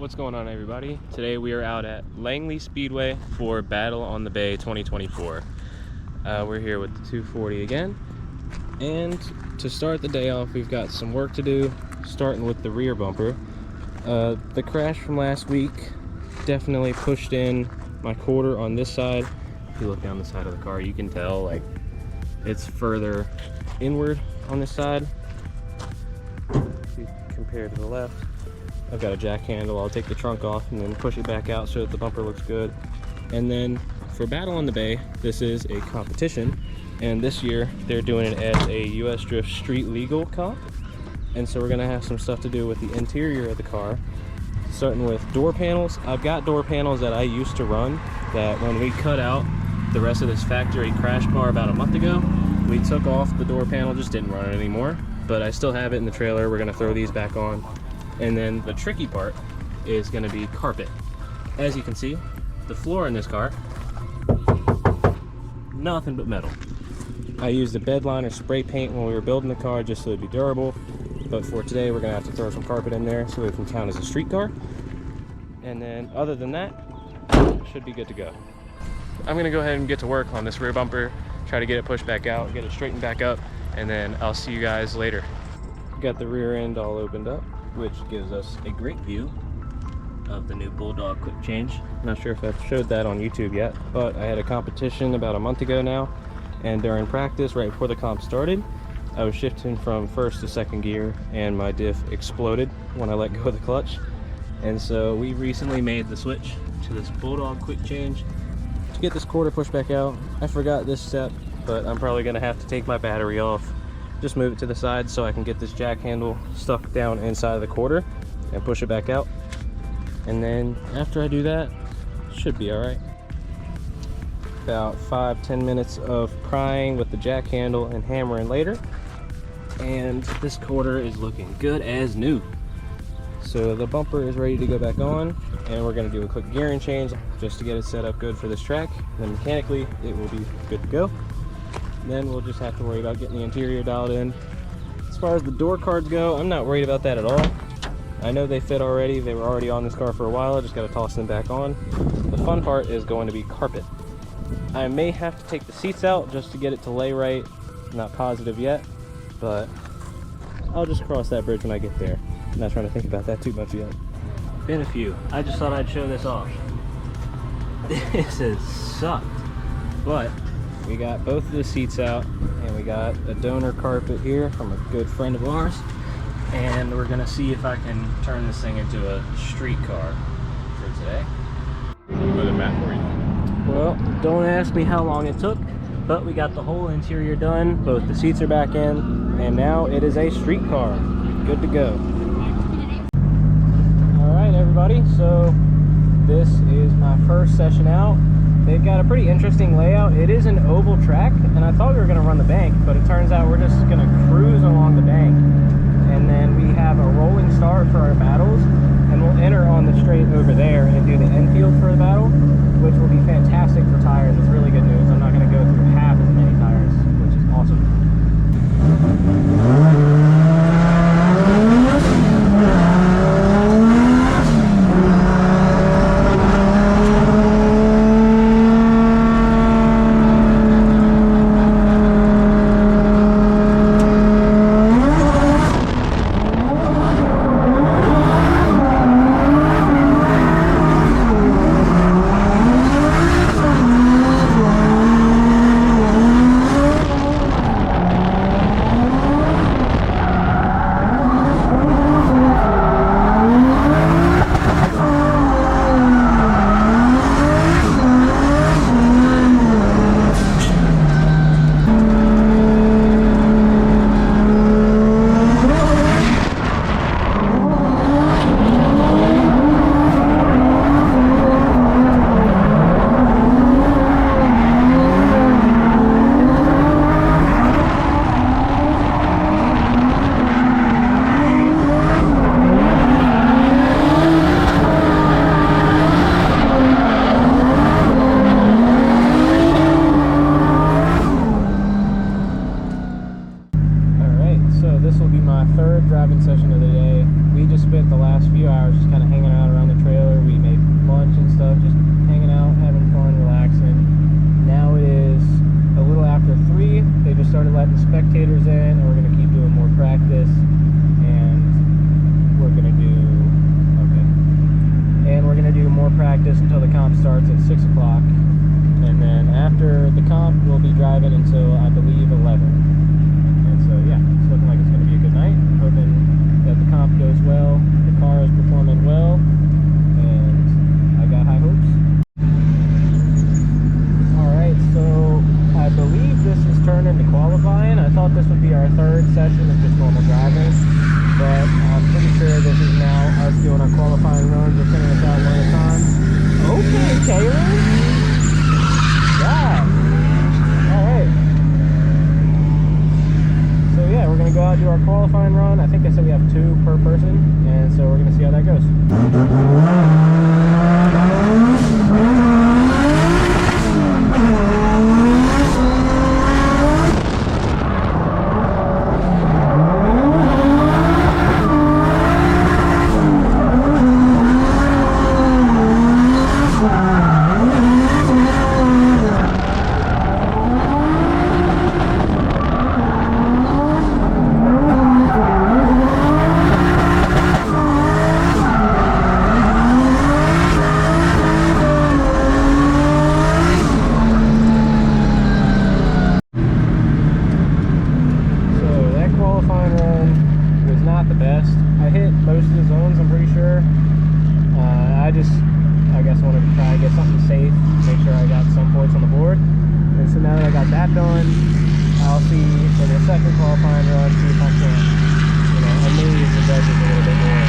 What's going on, everybody? Today we are out at Langley Speedway for Battle on the Bay 2024. We're here with the 240 again, and to start the day off we've got some work to do, starting with the rear bumper. The crash from last week definitely pushed in my quarter on this side. If you look down the side of the car, you can tell like it's further inward on this side. If you compare to the left, I've got a jack handle. I'll take the trunk off and then push it back out so that the bumper looks good. And then for Battle on the Bay, this is a competition, and this year they're doing it as a US Drift Street Legal comp. And so we're gonna have some stuff to do with the interior of the car, starting with door panels. I've got door panels that I used to run that when we cut out the rest of this factory crash bar about a month ago, we took off the door panel, just didn't run it anymore, but I still have it in the trailer. We're gonna throw these back on. And then the tricky part is going to be carpet. As you can see, the floor in this car, nothing but metal. I used a bed liner spray paint when we were building the car just so it'd be durable, but for today we're going to have to throw some carpet in there so it can count as a street car. And then other than that, should be good to go. I'm going to go ahead and get to work on this rear bumper, try to get it pushed back out, get it straightened back up, and then I'll see you guys later. Got the rear end all opened up, which gives us a great view of the new Bulldog quick change. Not sure if I've showed that on YouTube yet, but I had a competition about a month ago now, and during practice right before the comp started, I was shifting from first to second gear and my diff exploded when I let go of the clutch. And so we recently made the switch to this Bulldog quick change to get this quarter pushed back out. I forgot this step, but I'm probably gonna have to take my battery off, just move it to the side so I can get this jack handle stuck down inside of the quarter and push it back out. And then after I do that, should be all right. About 5-10 minutes of prying with the jack handle and hammering later, and this quarter is looking good as new. So the bumper is ready to go back on, and we're going to do a quick gearing change just to get it set up good for this track. Then mechanically it will be good to go. Then we'll just have to worry about getting the interior dialed in. As far as the door cards go, I'm not worried about that at all. I know they fit already. They were already on this car for a while. I just got to toss them back on. The fun part is going to be carpet. I may have to take the seats out just to get it to lay right. Not positive yet, but I'll just cross that bridge when I get there. I'm not trying to think about that too much yet. Been a few. I just thought I'd show this off. This has sucked, but we got both of the seats out, and we got a donor carpet here from a good friend of ours, and we're gonna see if I can turn this thing into a street car for today. What a mat for you. Well, don't ask me how long it took, but we got the whole interior done. Both the seats are back in, and now it is a street car. Good to go. All right, everybody, so this is my first session out. They've got a pretty interesting layout. It is an oval track, and I thought we were going to run the bank, but it turns out we're just going to cruise along the bank. And then we have a rolling start for our battles, and we'll enter on the straight over there and do the infield for the battle, which will be fantastic for tires. It's really good news. I'm not going to go through half as many tires, which is awesome. So this will be my third driving session of the day. We just spent the last few hours just kind of hanging out around the We made lunch and stuff, just hanging out, having fun, relaxing. Now it is a little after 3. They just started letting spectators in, and we're going to keep doing more practice. And we're going to do more practice until the comp starts at 6 o'clock. And then after the comp, we'll be driving until, I believe, 11. And so, yeah, it's looking like it's going to be a good night. Hoping that the comp goes well, the car is performing well, and I got high hopes. Alright, so I believe this is turned into qualifying. I thought this would be our 3rd session of just normal driving, but I'm pretty sure this is now us doing our qualifying runs. We're sending us out one at a time. Okay, Taylor. Yeah. Alright. So yeah, we're going to go out and do our qualifying run. I think they said we have 2 per person, and so we're going to see how that goes. I guess wanted to try to get something safe, make sure I got some points on the board. And so now that I got that done, I'll see in the second qualifying run, see if I can, amaze the judges a little bit more.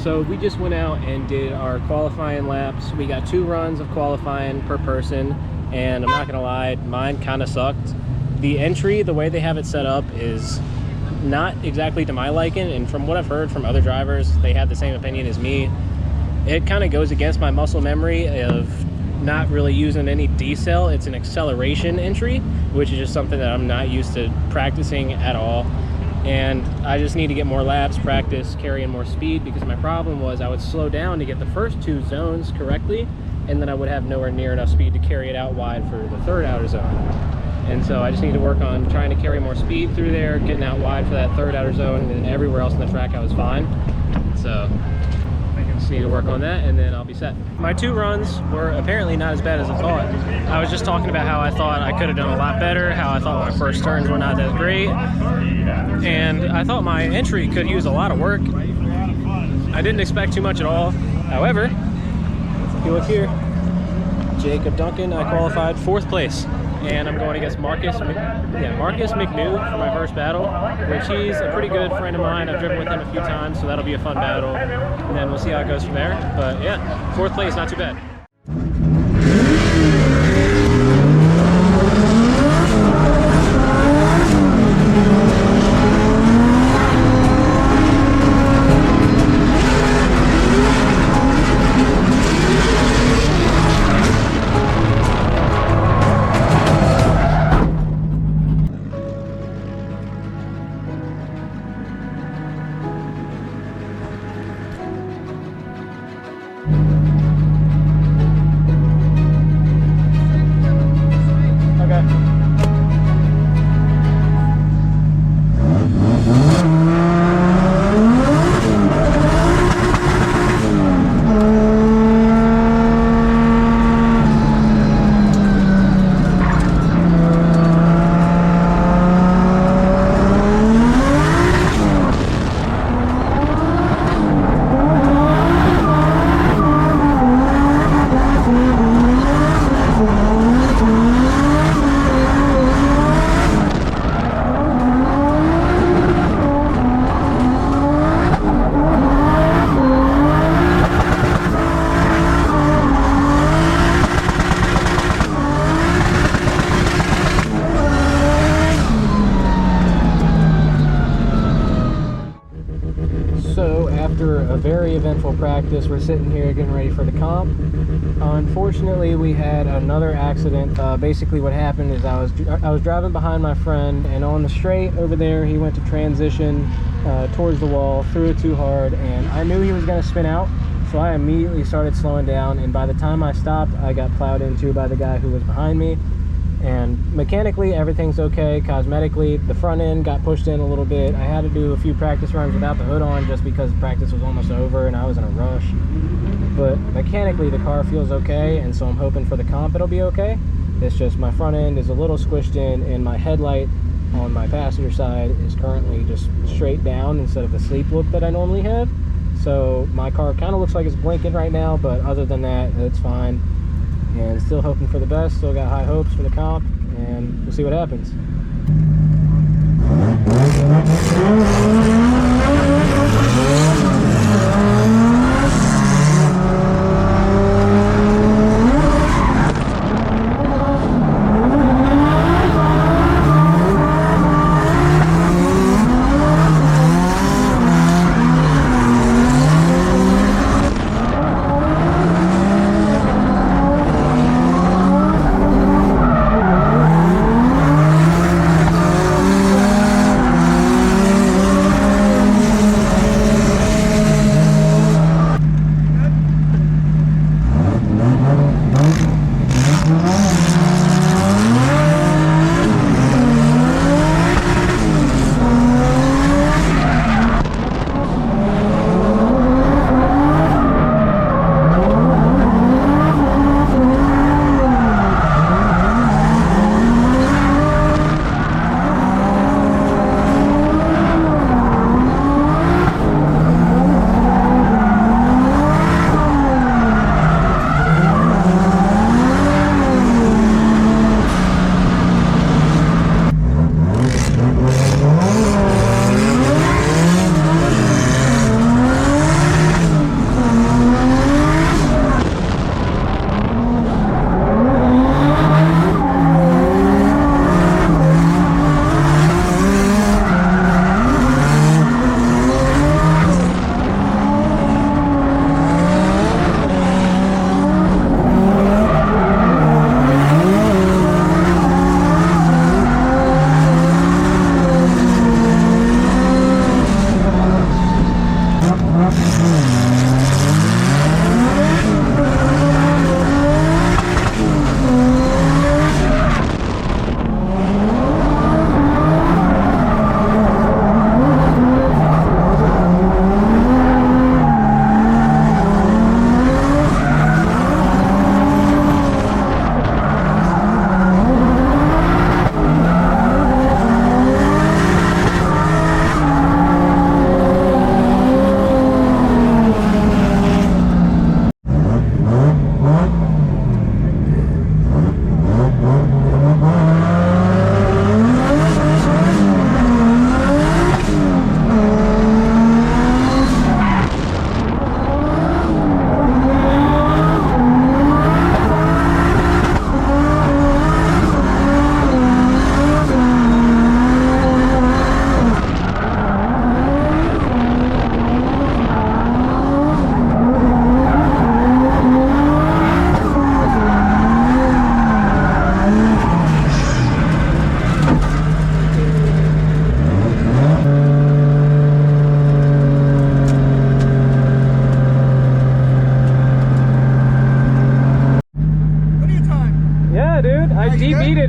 So we just went out and did our qualifying laps. We got 2 runs of qualifying per person, and I'm not gonna lie, mine kind of sucked. The entry, the way they have it set up, is not exactly to my liking, and from what I've heard from other drivers, they have the same opinion as me. It kind of goes against my muscle memory of not really using any decel. It's an acceleration entry, which is just something that I'm not used to practicing at all. And I just need to get more laps, practice carrying more speed, because my problem was I would slow down to get the first 2 zones correctly, and then I would have nowhere near enough speed to carry it out wide for the 3rd outer zone. And so I just need to work on trying to carry more speed through there, getting out wide for that 3rd outer zone, and then everywhere else on the track I was fine. So I just need to work on that, and then I'll be set. My 2 runs were apparently not as bad as I thought. I was just talking about how I thought I could have done a lot better, how I thought my first turns were not that great, and I thought my entry could use a lot of work. I didn't expect too much at all. However, if you look here, Jacob Duncan, I qualified 4th place, and I'm going against Marcus McNew for my first battle, which he's a pretty good friend of mine. I've driven with him a few times, so that'll be a fun battle, and then we'll see how it goes from there. But yeah, 4th place, not too bad. very eventful practice. We're sitting here getting ready for the comp. Unfortunately, we had another accident. Basically what happened is I was driving behind my friend, and on the straight over there he went to transition towards the wall, threw it too hard, and I knew he was going to spin out, so I immediately started slowing down, and by the time I stopped, I got plowed into by the guy who was behind me. And mechanically everything's okay. Cosmetically, the front end got pushed in a little bit. I had to do a few practice runs without the hood on just because practice was almost over and I was in a rush. But mechanically the car feels okay, and so I'm hoping for the comp it'll be okay. It's just my front end is a little squished in, and my headlight on my passenger side is currently just straight down instead of the sleep look that I normally have. So my car kind of looks like it's blinking right now, but other than that, it's fine. And still hoping for the best, still got high hopes for the comp, and we'll see what happens.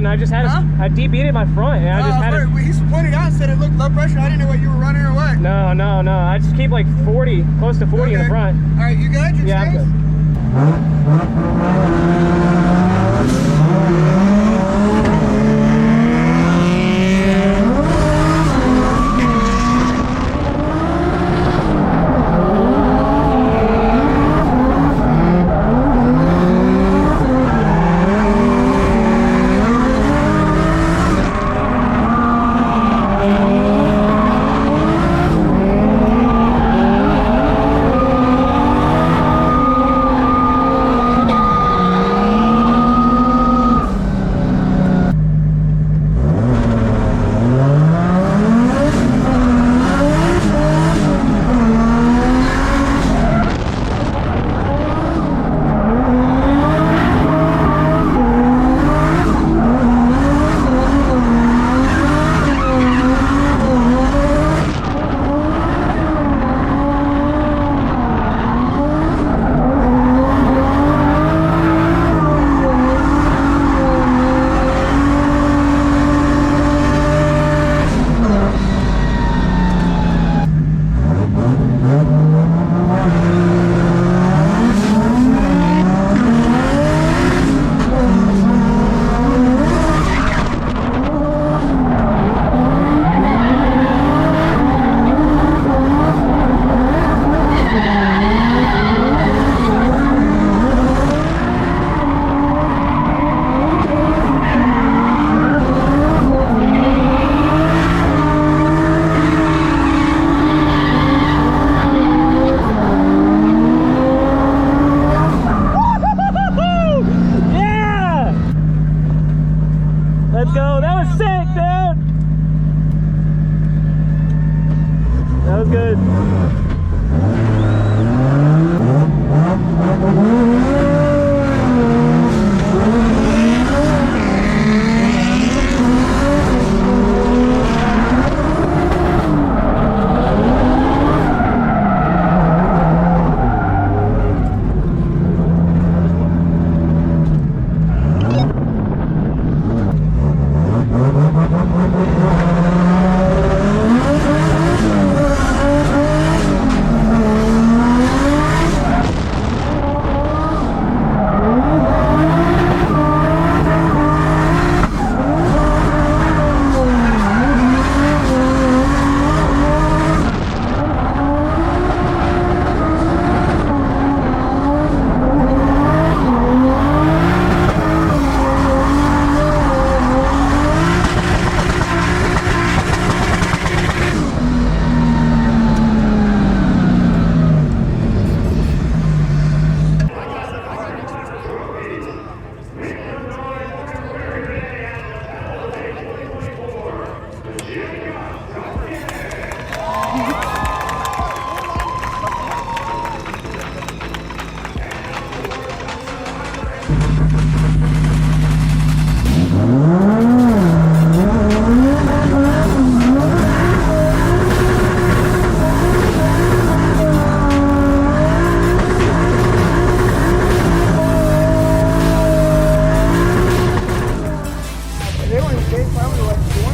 I just had I debeated my front, and I just had it. He pointed out and said it looked low pressure. I didn't know what you were running or what. No. I just keep like 40, close to 40 in the front. All right, you good? Yeah, I'm good. go. That was sick, dude. That was good.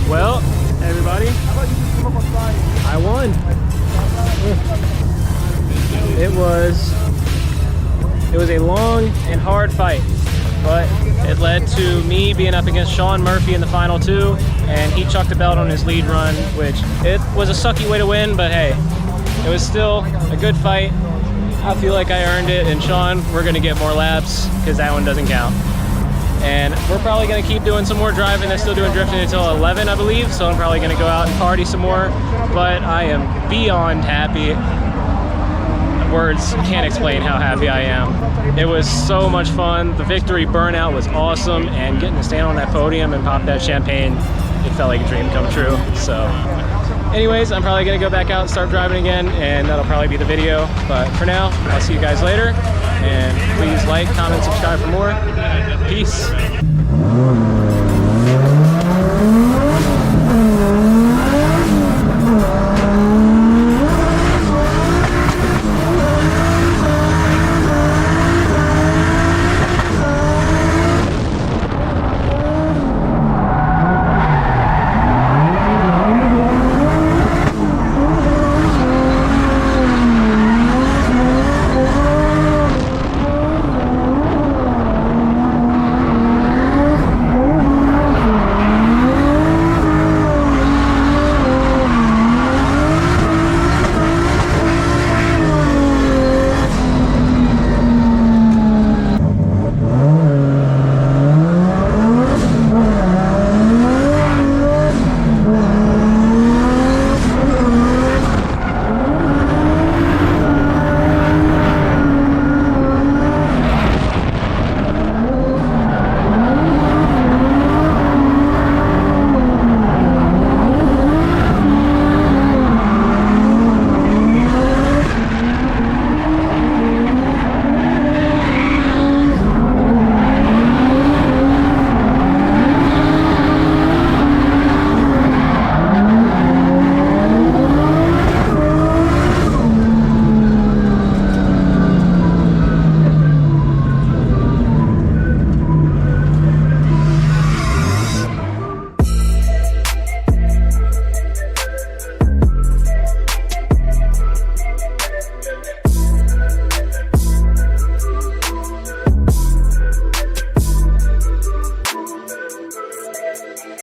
Well, everybody, I won. It was a long and hard fight, but it led to me being up against Sean Murphy in the final two, and he chucked the belt on his lead run, which it was a sucky way to win, but hey, it was still a good fight. I feel like I earned it, and Sean, we're gonna get more laps because that one doesn't count. And we're probably gonna keep doing some more driving. I'm still doing drifting until 11, I believe, so I'm probably gonna go out and party some more, but I am beyond happy. Words can't explain how happy I am. It was so much fun. The victory burnout was awesome, and getting to stand on that podium and pop that champagne, it felt like a dream come true. So anyways, I'm probably gonna go back out and start driving again, and that'll probably be the video. But for now, I'll see you guys later, and please like, comment, subscribe for more. Peace.